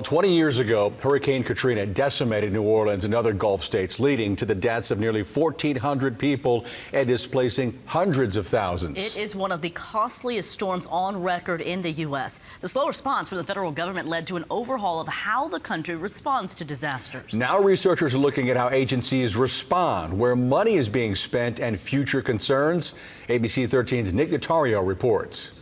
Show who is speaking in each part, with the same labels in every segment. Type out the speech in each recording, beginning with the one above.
Speaker 1: 20 years ago, Hurricane Katrina decimated New Orleans and other Gulf states, leading to the deaths of nearly 1,400 people and displacing hundreds of thousands.
Speaker 2: It is one of the costliest storms on record in the U.S. The slow response from the federal government led to an overhaul of how the country responds to disasters. Now
Speaker 1: researchers are looking at how agencies respond, where money is being spent, and future concerns. ABC 13's Nick Notario reports.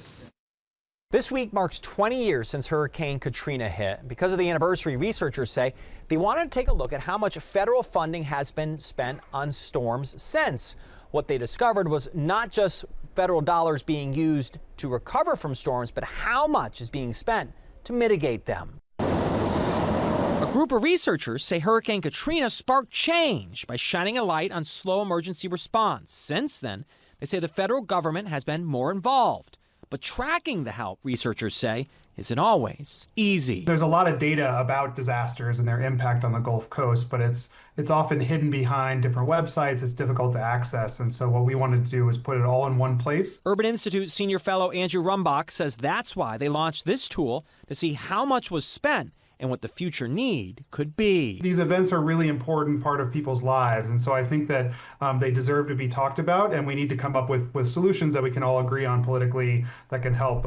Speaker 3: This week marks 20 years since Hurricane Katrina hit. Because of the anniversary, researchers say they wanted to take a look at how much federal funding has been spent on storms since. What they discovered was not just federal dollars being used to recover from storms, but how much is being spent to mitigate them.
Speaker 4: A group of researchers say Hurricane Katrina sparked change by shining a light on slow emergency response. Since then, they say the federal government has been more involved. But tracking the help, researchers say, isn't always easy.
Speaker 5: There's a lot of data about disasters and their impact on the Gulf Coast, but it's often hidden behind different websites. It's difficult to access. And so what we wanted to do was put it all in one place.
Speaker 4: Urban Institute senior fellow Andrew Rumbach says that's why they launched this tool to see how much was spent and what the future need could be.
Speaker 5: These events are a really important part of people's lives, and so I think that they deserve to be talked about, and we need to come up with solutions that we can all agree on politically that can help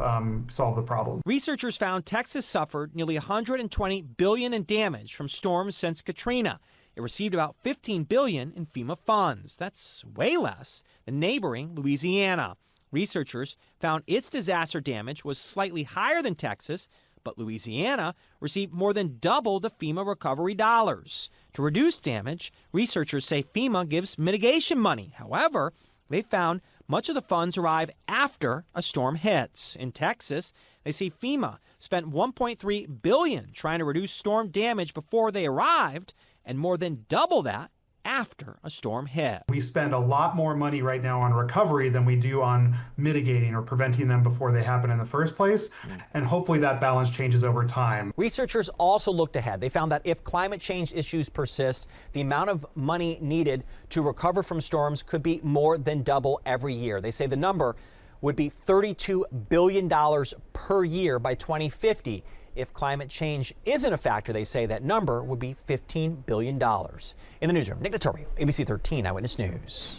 Speaker 5: solve the problem.
Speaker 4: Researchers found Texas suffered nearly $120 billion in damage from storms since Katrina. It received about $15 billion in FEMA funds. That's way less than neighboring Louisiana. Researchers found its disaster damage was slightly higher than Texas, but Louisiana received more than double the FEMA recovery dollars. To reduce damage, researchers say FEMA gives mitigation money. However, they found much of the funds arrive after a storm hits. In Texas, they say FEMA spent $1.3 billion trying to reduce storm damage before they arrived, and more than double that after a storm hit.
Speaker 5: We spend a lot more money right now on recovery than we do on mitigating or preventing them before they happen in the first place. And hopefully that balance changes over time.
Speaker 3: Researchers also looked ahead. They found that if climate change issues persist, the amount of money needed to recover from storms could be more than double every year. They say the number would be $32 billion per year by 2050. If climate change isn't a factor, they say that number would be $15 billion. In the newsroom, Nick Notario, ABC 13 Eyewitness News.